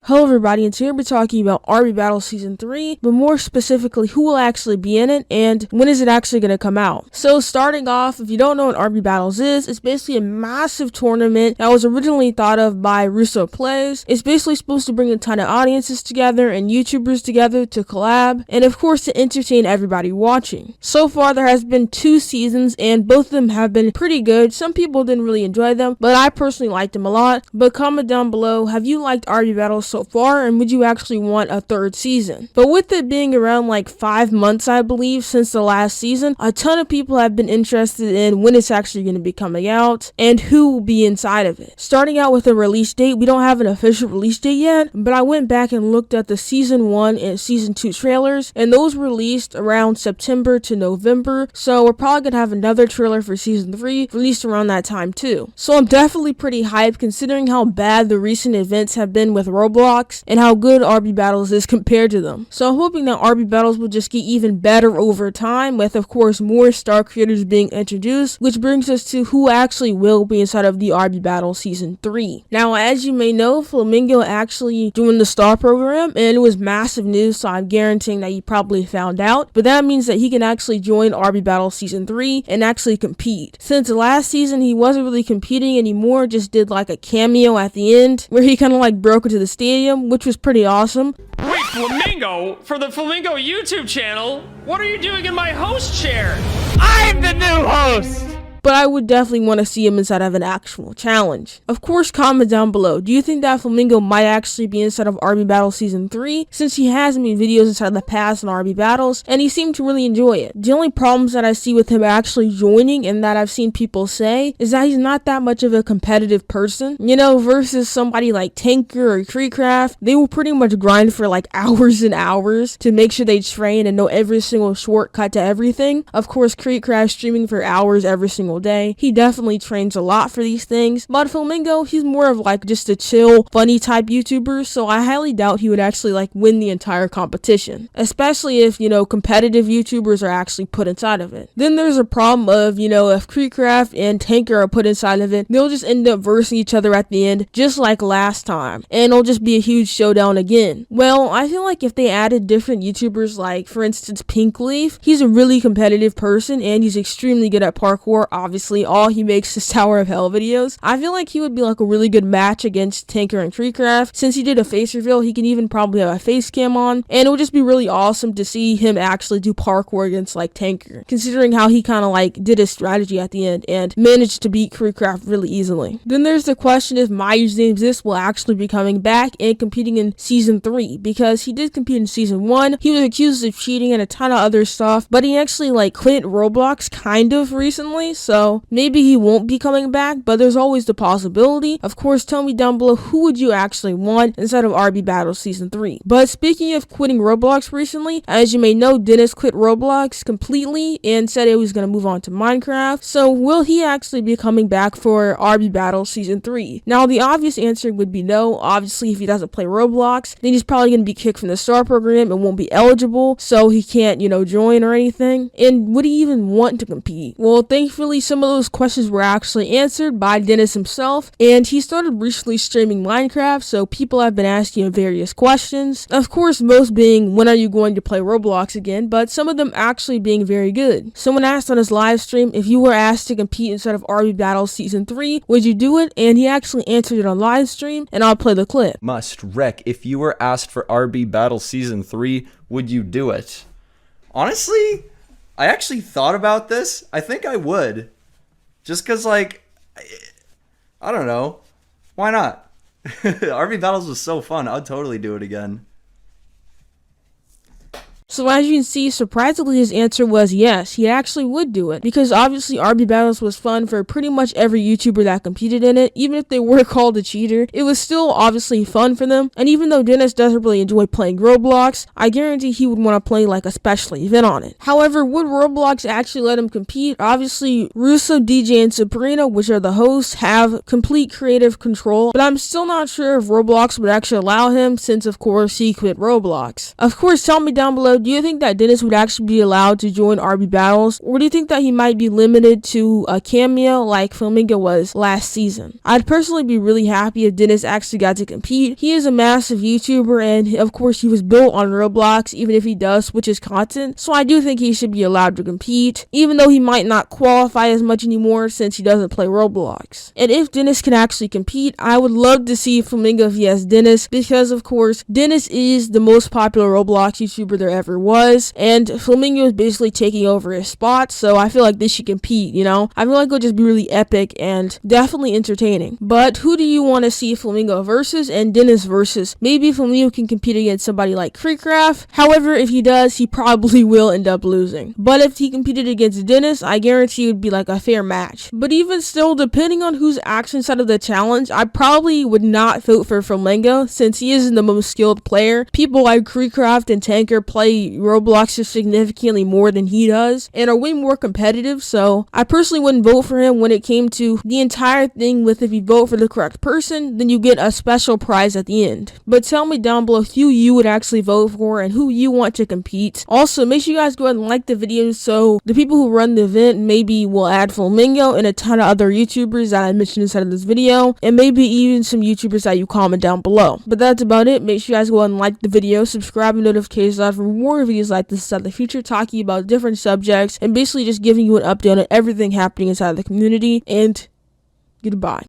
Hello everybody, and today we're talking about RB Battles Season 3, but more specifically who will actually be in it and when is it actually going to come out. So starting off, if you don't know what RB Battles is, it's basically a massive tournament that was originally thought of by Russo Plays. It's basically supposed to bring a ton of audiences together and YouTubers together to collab, and of course to entertain everybody watching. So far there has been 2 seasons and both of them have been pretty good. Some people didn't really enjoy them, but I personally liked them a lot. But comment down below, have you liked RB Battles so far, and would you actually want a 3rd season? But with it being around like 5 months, I believe, since the last season, a ton of people have been interested in when it's actually going to be coming out and who will be inside of it. Starting out with a release date, we don't have an official release date yet, but I went back and looked at the Season 1 and Season 2 trailers, and those were released around September to November, so we're probably going to have another trailer for Season 3 released around that time too. So I'm definitely pretty hyped considering how bad the recent events have been with Roblox and how good RB Battles is compared to them. So I'm hoping that RB Battles will just get even better over time, with of course more star creators being introduced, which brings us to who actually will be inside of the RB Battles Season 3. Now, as you may know, Flamingo actually joined the star program, and it was massive news, so I'm guaranteeing that you probably found out, but that means that he can actually join RB Battles Season 3 and actually compete. Since last season he wasn't really competing anymore, just did like a cameo at the end where he kind of like broke into the stadium, which was pretty awesome. Wait, Flamingo? For the Flamingo YouTube channel? What are you doing in my host chair? I'm the new host! But I would definitely want to see him inside of an actual challenge. Of course, comment down below, do you think that Flamingo might actually be inside of RB Battles Season 3, since he has made videos inside the past on RB Battles, and he seemed to really enjoy it? The only problems that I see with him actually joining, and that I've seen people say, is that he's not that much of a competitive person. You know, versus somebody like Tanker or KreekCraft, they will pretty much grind for like hours and hours to make sure they train and know every single shortcut to everything. Of course, KreekCraft streaming for hours every single day. He definitely trains a lot for these things, but Flamingo, he's more of like just a chill, funny type YouTuber, so I highly doubt he would actually like win the entire competition, especially if, you know, competitive YouTubers are actually put inside of it. Then there's a problem of, you know, if KreekCraft and Tanker are put inside of it, they'll just end up versing each other at the end, just like last time, and it'll just be a huge showdown again. Well, I feel like if they added different YouTubers, like for instance Pinkleaf, he's a really competitive person and he's extremely good at parkour. Obviously, all he makes is Tower of Hell videos. I feel like he would be like a really good match against Tanker and KreekCraft. Since he did a face reveal, he can even probably have a face cam on, and it would just be really awesome to see him actually do parkour against like Tanker, considering how he kind of like did his strategy at the end and managed to beat KreekCraft really easily. Then there's the question if My Username This will actually be coming back and competing in Season 3, because he did compete in Season 1. He was accused of cheating and a ton of other stuff, but he actually like quit Roblox kind of recently, so maybe he won't be coming back, but there's always the possibility. Of course, tell me down below who would you actually want inside of RB Battles Season 3. But speaking of quitting Roblox recently, as you may know, Dennis quit Roblox completely and said he was going to move on to Minecraft. So will he actually be coming back for RB Battles Season 3? Now the obvious answer would be no. Obviously, if he doesn't play Roblox, then he's probably going to be kicked from the star program and won't be eligible, so he can't, you know, join or anything. And would he even want to compete? Well, thankfully some of those questions were actually answered by Dennis himself, and he started recently streaming Minecraft, so people have been asking him various questions. Of course, most being, when are you going to play Roblox again, but some of them actually being very good. Someone asked on his live stream, if you were asked to compete inside of RB Battles Season 3, would you do it? And he actually answered it on live stream, and I'll play the clip. Must wreck, if you were asked for RB Battles Season 3, would you do it? Honestly, I actually thought about this. I think I would. Just because, like, I don't know. Why not? RB Battles was so fun. I'd totally do it again. So as you can see, surprisingly his answer was yes, he actually would do it, because obviously RB Battles was fun for pretty much every YouTuber that competed in it. Even if they were called a cheater, it was still obviously fun for them. And even though Dennis doesn't really enjoy playing Roblox, I guarantee he would want to play like a special event on it. However, would Roblox actually let him compete? Obviously Russo, DJ, and Sabrina, which are the hosts, have complete creative control, but I'm still not sure if Roblox would actually allow him, since of course he quit Roblox. Of course, tell me down below, Dumbbelow, do you think that Dennis would actually be allowed to join RB Battles, or do you think that he might be limited to a cameo like Flamingo was last season? I'd personally be really happy if Dennis actually got to compete. He is a massive YouTuber, and of course he was built on Roblox, even if he does switch his content, so I do think he should be allowed to compete, even though he might not qualify as much anymore since he doesn't play Roblox. And if Dennis can actually compete, I would love to see Flamingo vs Dennis, because of course Dennis is the most popular Roblox YouTuber there ever was, and Flamingo is basically taking over his spot, so I feel like they should compete, you know? I feel like it'll just be really epic and definitely entertaining. But who do you want to see Flamingo versus and Dennis versus? Maybe Flamingo can compete against somebody like KreekCraft. However, if he does, he probably will end up losing. But if he competed against Dennis, I guarantee it would be like a fair match. But even still, depending on who's actually inside of the challenge, I probably would not vote for Flamingo since he isn't the most skilled player. People like KreekCraft and Tanker play Roblox just significantly more than he does and are way more competitive, so I personally wouldn't vote for him when it came to the entire thing with if you vote for the correct person, then you get a special prize at the end. But tell me down below who you would actually vote for and who you want to compete. Also, make sure you guys go ahead and like the video so the people who run the event maybe will add Flamingo and a ton of other YouTubers that I mentioned inside of this video, and maybe even some YouTubers that you comment down below. But that's about it. Make sure you guys go ahead and like the video, subscribe, and notifications on for more videos like this in the future, talking about different subjects and basically just giving you an update on everything happening inside the community. And goodbye.